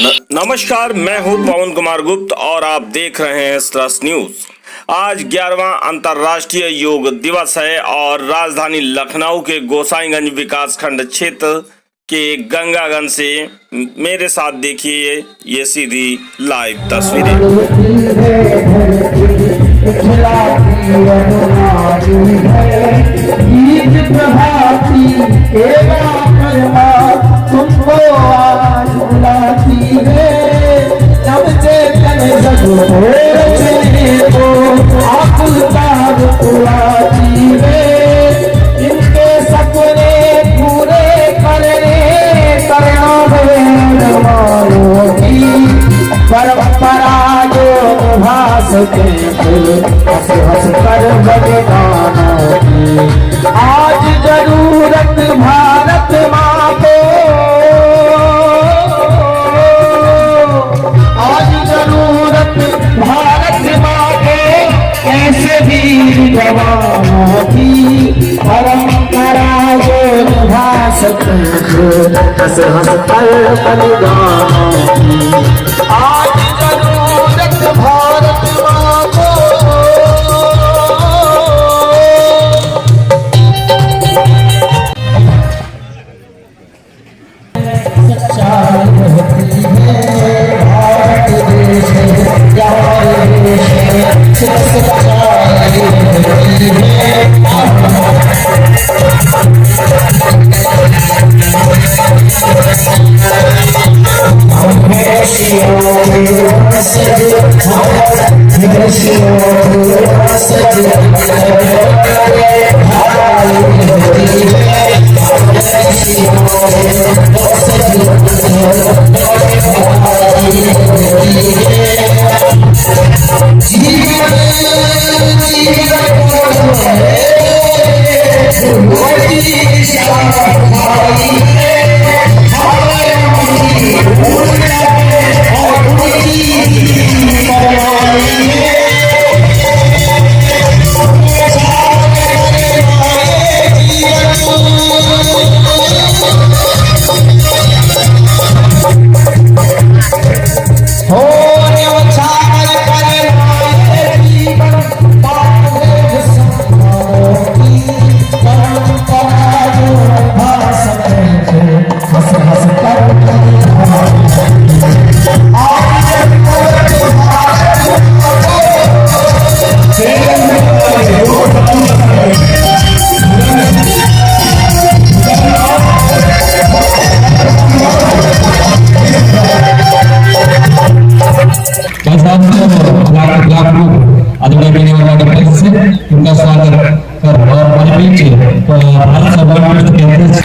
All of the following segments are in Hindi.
नमस्कार, मैं हूं पवन कुमार गुप्त और आप देख रहे हैं स्लस न्यूज। आज 11वां अंतर्राष्ट्रीय योग दिवस है और राजधानी लखनऊ के गोसाईगंज विकासखंड क्षेत्र के गंगागंज से मेरे साथ देखिए ये सीधी लाइव तस्वीरें। तुमको आज बुलाती है, जब चेतन जग को आकुलतार बुलाती है। इनके सपने पूरे करना है जवानों की परंपरा जो निभा सके हंस हंस कर बलिदानों की। आज जरूरत भारत माँ को, आज जरूरत भारत माँ के कैसे भी जवानों की परंपरा जो निभा सके हंस हंस कर बलिदानों की। आज जरूरत भारत माँ को। उनका स्वागत कर और हमारे बीच भारत सरकार के अध्यक्ष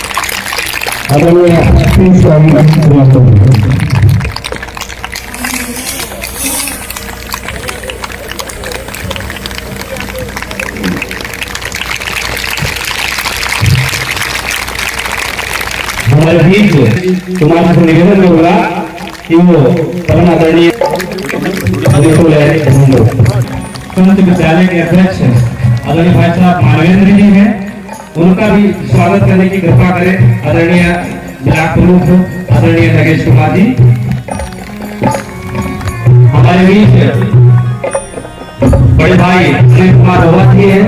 आदरणीय हमारे बीच तुम्हारे से निवेदन करूंगा कि वो परम आदरणीय विद्यालय के अध्यक्ष आदरणीय भाई साहब मानवेंद्र जी हैं, उनका भी स्वागत करने की कृपा करें। आदरणीय ब्लॉक प्रमुख आदरणीय नगेश कुमार जी हमारे बीच बड़े भाई अनिल कुमार रोहत जी हैं,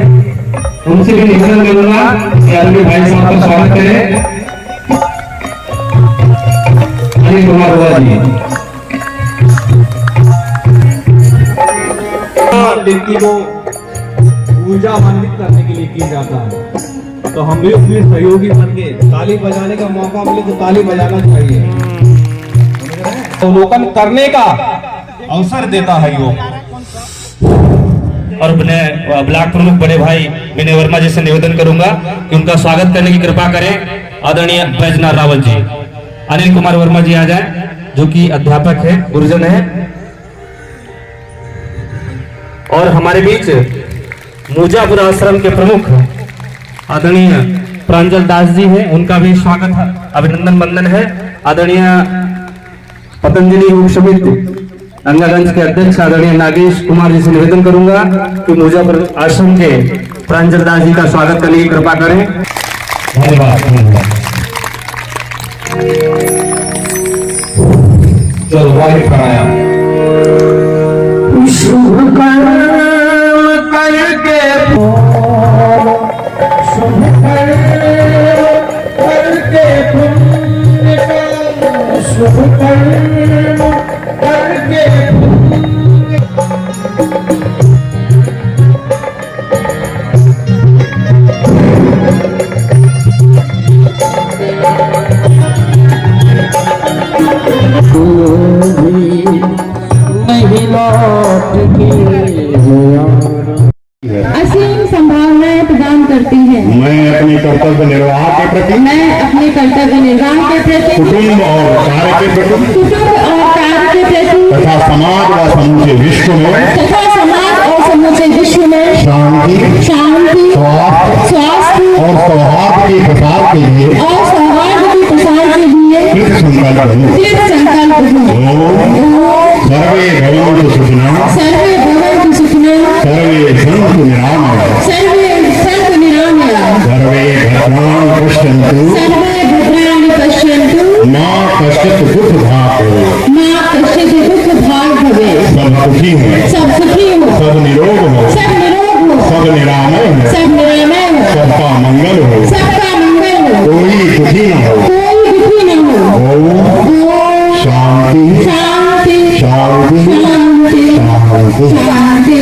उनसे भी निवेदन करूंगा कि आदरणीय भाई साहब का स्वागत करें। अनिल कुमार रोहत जी व्यक्ति को ऊर्जान्वित करने के लिए किया जाता है, तो हम भी उसमें सहयोगी बन के ताली बजाने का मौका मिले तो ताली बजाना चाहिए। अवलोकन करने का अवसर देता है योग। और ब्लॉक प्रमुख बड़े भाई विनय वर्मा जी से निवेदन करूंगा कि उनका स्वागत करने की कृपा करें। आदरणीय बैजनाथ रावत जी, अनिल कुमार वर्मा जी आ जाए जो कि अध्यापक है, गुरुजन है। और हमारे बीच मुजापुर आश्रम के प्रमुख आदरणीय प्रांजल दास जी हैं, उनका भी स्वागत अभिनंदन वंदन है। आदरणीय पतंजलि योग समिति गंगागंज के अध्यक्ष आदरणीय नागेश कुमार जी से निवेदन करूंगा कि मुजापुर आश्रम के प्रांजल दास जी का स्वागत करने की कृपा करें। धन्यवाद। जलवायु प्राणायाम। शुभ कर्म करके शुभ कर्म करके पुण्य कर्म शुभ कर्म करके नहीं लौट के असीम संभावनाएं प्रदान करती है। मैं अपने कर्तव्य निर्वाह के प्रति मैं अपने कर्तव्य निर्वाह के प्रति कुटुंब और कार्य के प्रति कुटुंब और कार्य के प्रति तथा समाज व समूचे विश्व में तथा समाज और समूचे विश्व में शांति शांति स्वास्थ्य और सौहार्द के प्रसार के लिए और सौहार्द के प्रसार के लिए कृत संकल्प हूँ। दृढ़ संकल्प हूँ। सर्वे भवन्तु सुखिनः सर्वे भवन्तु सुखिनः सर्वे सन्तु निरामयाः सर्वे सन्तु निरामयाः सर्वे भद्राणि पश्यन्तु सर्वे भद्राणि पश्यन्तु मा कश्चित् दुःखभाग् भवेत्। मा कश्चित् दुःखभाग् भवेत्। सब सुखी हो, सब सुखी हो, सब निरोग हो, सब निरोग हो, सब निरामय हो, सब निरामय हो, सबका मंगल हो, सबका मंगल हो, कोई दुखी न हो। कोई दुखी न हो। ओम शांति शांति शांति शांति शांति। शांति।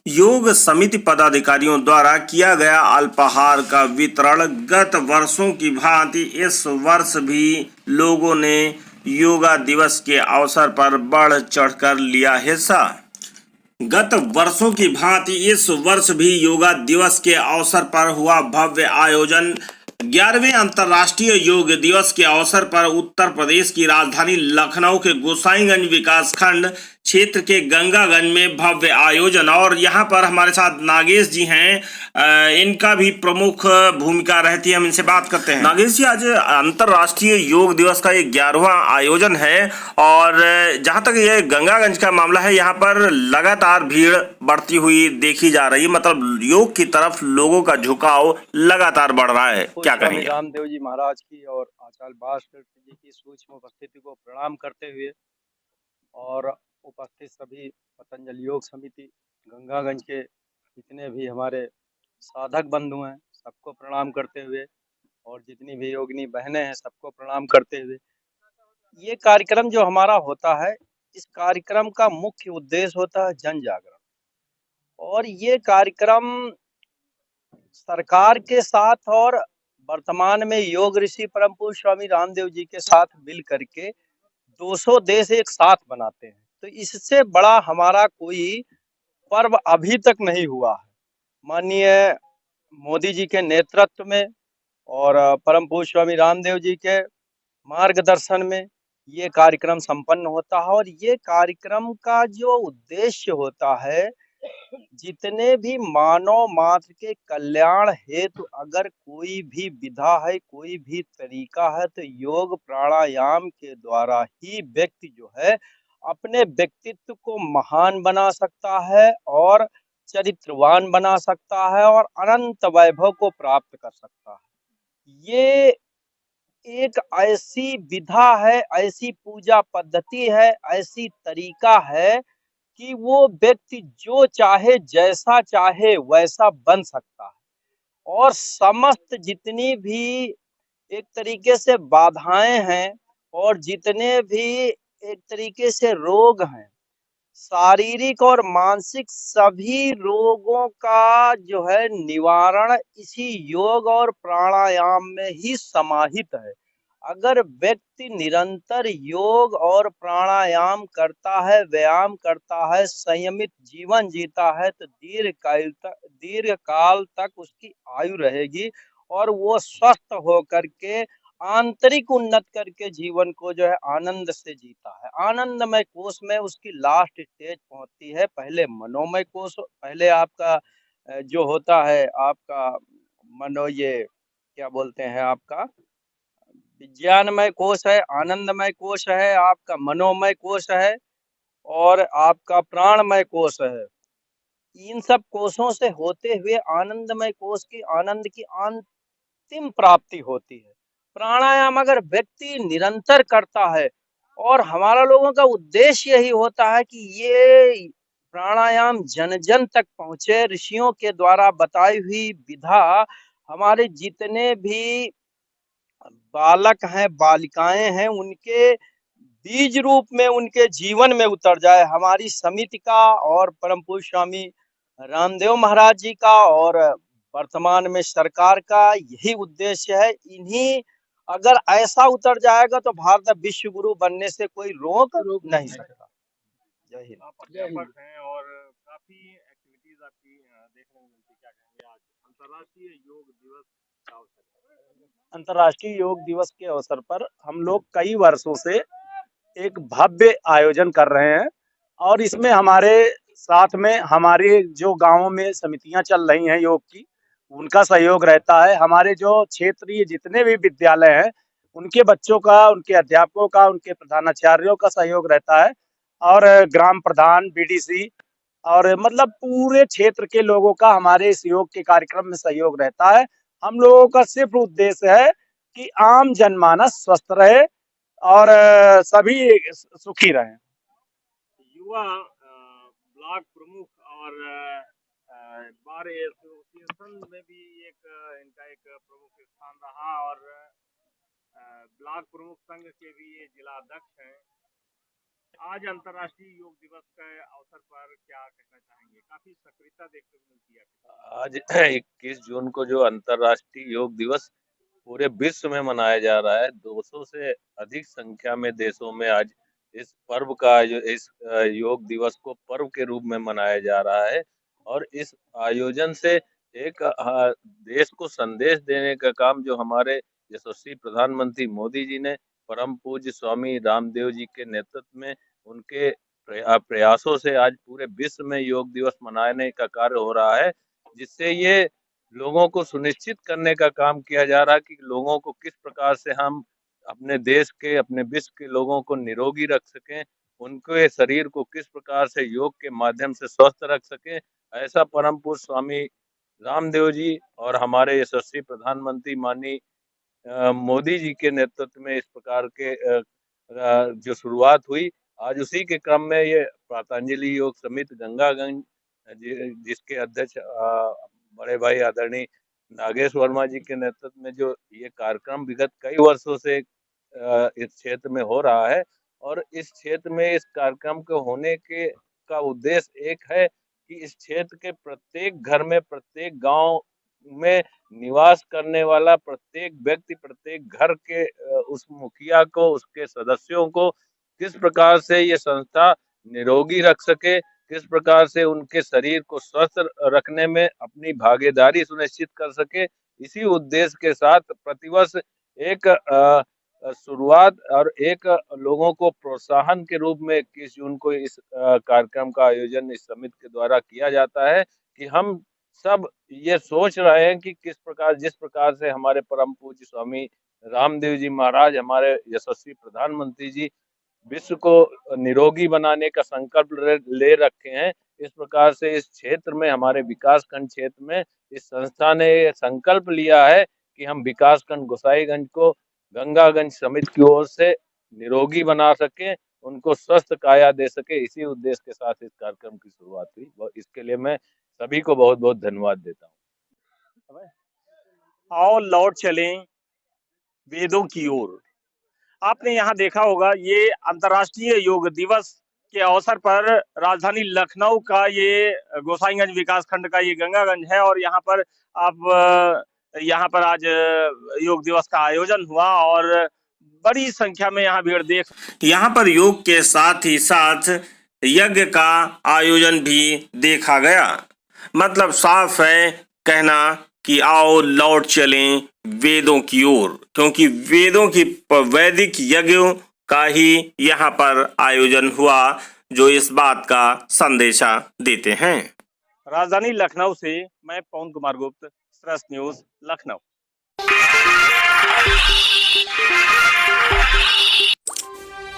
योग समिति पदाधिकारियों द्वारा किया गया अल्पाहार का वितरण गत वर्षों की भांति इस वर्ष भी लोगों ने योगा दिवस के अवसर पर बढ़ चढ़कर लिया हिस्सा। गत वर्षों की भांति इस वर्ष भी योगा दिवस के अवसर पर हुआ भव्य आयोजन। 11वें अंतर्राष्ट्रीय योग दिवस के अवसर पर उत्तर प्रदेश की राजधानी लखनऊ के गोसाईगंज विकास खंड क्षेत्र के गंगागंज में भव्य आयोजन। और यहाँ पर हमारे साथ नागेश जी हैं, इनका भी प्रमुख भूमिका रहती है। हम इनसे बात करते हैं। नागेश जी, आज अंतर्राष्ट्रीय योग दिवस का ये 11वां आयोजन है और जहाँ तक ये गंगागंज का मामला है, यहाँ पर लगातार भीड़ बढ़ती हुई देखी जा रही है। मतलब योग की तरफ लोगों का झुकाव लगातार बढ़ रहा है, क्या कहेंगे? रामदेव जी महाराज की और आचार्य भास्कर जी की सूक्ष्म उपस्थिति को प्रणाम करते हुए और उपस्थित सभी पतंजलि योग समिति गंगागंज के जितने भी हमारे साधक बंधु हैं सबको प्रणाम करते हुए और जितनी भी योगिनी बहनें हैं सबको प्रणाम करते हुए, ये कार्यक्रम जो हमारा होता है, इस कार्यक्रम का मुख्य उद्देश्य होता है जन जागरण। और ये कार्यक्रम सरकार के साथ और वर्तमान में योग ऋषि परम पूज्य स्वामी रामदेव जी के साथ मिल करके 200 देश एक साथ बनाते हैं। तो इससे बड़ा हमारा कोई पर्व अभी तक नहीं हुआ है। माननीय मोदी जी के नेतृत्व में और परम पूज्य स्वामी रामदेव जी के मार्गदर्शन में ये कार्यक्रम संपन्न होता है। और ये कार्यक्रम का जो उद्देश्य होता है, जितने भी मानव मात्र के कल्याण हेतु अगर कोई भी विधा है, कोई भी तरीका है, तो योग प्राणायाम के द्वारा ही व्यक्ति जो है अपने व्यक्तित्व को महान बना सकता है और चरित्रवान बना सकता है और अनंत वैभव को प्राप्त कर सकता है। ये एक ऐसी विधा है, ऐसी पूजा पद्धति है, ऐसी तरीका है कि वो व्यक्ति जो चाहे जैसा चाहे वैसा बन सकता है। और समस्त जितनी भी एक तरीके से बाधाएं हैं और जितने भी एक तरीके से रोग हैं, शारीरिक और मानसिक सभी रोगों का जो है निवारण इसी योग और प्राणायाम में ही समाहित है। अगर व्यक्ति निरंतर योग और प्राणायाम करता है, व्यायाम करता है, संयमित जीवन जीता है, तो दीर्घ काल तक उसकी आयु रहेगी और वो स्वस्थ होकर के आंतरिक उन्नत करके जीवन को जो है आनंद से जीता है। आनंदमय कोष में उसकी लास्ट स्टेज पहुंचती है। पहले मनोमय कोष, पहले आपका जो होता है आपका ये क्या बोलते हैं आपका विज्ञानमय कोष है, आनंदमय कोष है, आपका मनोमय कोष है और आपका प्राणमय कोष है। इन सब कोषों से होते हुए आनंदमय कोष की आनंद की अंतिम प्राप्ति होती है। प्राणायाम अगर व्यक्ति निरंतर करता है और हमारा लोगों का उद्देश्य यही होता है कि ये प्राणायाम जन जन तक पहुंचे। ऋषियों के द्वारा बताई हुई विधा हमारे जितने भी बालक हैं, बालिकाएं हैं, उनके बीज रूप में उनके जीवन में उतर जाए। हमारी समिति का और परम पूज्य स्वामी रामदेव महाराज जी का और वर्तमान में सरकार का यही उद्देश्य है। इन्हीं अगर ऐसा उतर जाएगा तो भारत विश्व गुरु बनने से कोई रोक नहीं सकता। जय हिंद। आप अध्यापक हैं और काफी एक्टिविटीज आपकी देखने में मिलती, क्या कहेंगे आज अंतर्राष्ट्रीय योग दिवस का अवसर पर? अंतर्राष्ट्रीय योग दिवस के अवसर पर हम लोग कई वर्षों से एक भव्य आयोजन कर रहे हैं और इसमें हमारे साथ में हमारे जो गांवों में समितियां चल रही हैं योग की, उनका सहयोग रहता है। हमारे जो क्षेत्रीय जितने भी विद्यालय हैं उनके बच्चों का, उनके अध्यापकों का, उनके प्रधानाचार्यों का सहयोग रहता है और ग्राम प्रधान, बीडीसी और मतलब पूरे क्षेत्र के लोगों का हमारे इस योग के कार्यक्रम में सहयोग रहता है। हम लोगों का सिर्फ उद्देश्य है कि आम जनमानस स्वस्थ रहे और सभी सुखी रहें। युवा ब्लॉक प्रमुख और बार एसोसिएशन में भी इनका एक प्रमुख स्थान रहा और ब्लॉक प्रमुख संघ के भी ये जिला अध्यक्ष हैं। आज अंतर्राष्ट्रीय योग दिवस के अवसर पर क्या कहना चाहेंगे? काफी सक्रियता देखने को मिलती है। आज 21 जून को जो अंतर्राष्ट्रीय योग दिवस पूरे विश्व में मनाया जा रहा है, 200 से अधिक संख्या में देशों में आज इस पर्व का इस योग दिवस को पर्व के रूप में मनाया जा रहा है और इस आयोजन से एक देश को संदेश देने का काम जो हमारे यशस्वी प्रधानमंत्री मोदी जी ने परम पूज्य स्वामी रामदेव जी के नेतृत्व में उनके प्रयासों से आज पूरे विश्व में योग दिवस मनाने का कार्य हो रहा है, जिससे ये लोगों को सुनिश्चित करने का काम किया जा रहा है कि लोगों को किस प्रकार से हम अपने देश के, अपने विश्व के लोगों को निरोगी रख सकें, उनके शरीर को किस प्रकार से योग के माध्यम से स्वस्थ रख सकें। ऐसा परम पूज्य स्वामी रामदेव जी और हमारे यशस्वी प्रधानमंत्री माननीय मोदी जी के नेतृत्व में इस प्रकार के जो शुरुआत हुई, आज उसी के क्रम में ये प्रातंजलि योग समिति गंगागंज जिसके अध्यक्ष बड़े भाई आदरणीय नागेश वर्मा जी के नेतृत्व में जो ये कार्यक्रम विगत कई वर्षों से इस क्षेत्र में हो रहा है और इस क्षेत्र में इस कार्यक्रम के होने के का उद्देश्य एक है कि इस क्षेत्र के प्रत्येक घर में, प्रत्येक गांव में निवास करने वाला प्रत्येक व्यक्ति, प्रत्येक घर के उस मुखिया को, उसके सदस्यों को किस प्रकार से ये संस्था निरोगी रख सके, किस प्रकार से उनके शरीर को स्वस्थ रखने में अपनी भागीदारी सुनिश्चित कर सके। इसी उद्देश्य के साथ प्रतिवर्ष एक शुरुआत और एक लोगों को प्रोत्साहन के रूप में 21 जून को इस कार्यक्रम का आयोजन इस समिति के द्वारा किया जाता है कि हम सब ये सोच रहे हैं कि किस प्रकार, जिस प्रकार से हमारे परम पूज्य स्वामी रामदेव जी महाराज, हमारे यशस्वी प्रधानमंत्री जी विश्व को निरोगी बनाने का संकल्प ले रखे हैं, इस प्रकार से इस क्षेत्र में, हमारे विकासखंड क्षेत्र में इस संस्था ने संकल्प लिया है कि हम विकासखंड गोसाईगंज को गंगागंज समिति की ओर से निरोगी बना सकें, उनको स्वस्थ काया दे सके। इसी उद्देश्य के साथ इस कार्यक्रम की शुरुआत हुई। इसके लिए मैं सभी को बहुत बहुत धन्यवाद देता हूँ। आओ लौट चलें वेदों की ओर। आपने यहाँ देखा होगा, ये अंतर्राष्ट्रीय योग दिवस के अवसर पर राजधानी लखनऊ का ये गोसाईगंज विकासखंड का ये गंगागंज है और यहाँ पर यहाँ पर आज योग दिवस का आयोजन हुआ और बड़ी संख्या में यहाँ भीड़ देख, यहाँ पर योग के साथ ही साथ यज्ञ का आयोजन भी देखा गया। मतलब साफ है कहना कि आओ लौट चलें वेदों की ओर, क्योंकि वेदों की वैदिक यज्ञों का ही यहाँ पर आयोजन हुआ जो इस बात का संदेशा देते हैं। राजधानी लखनऊ से मैं पवन कुमार गुप्त, स्ट्रेस न्यूज लखनऊ।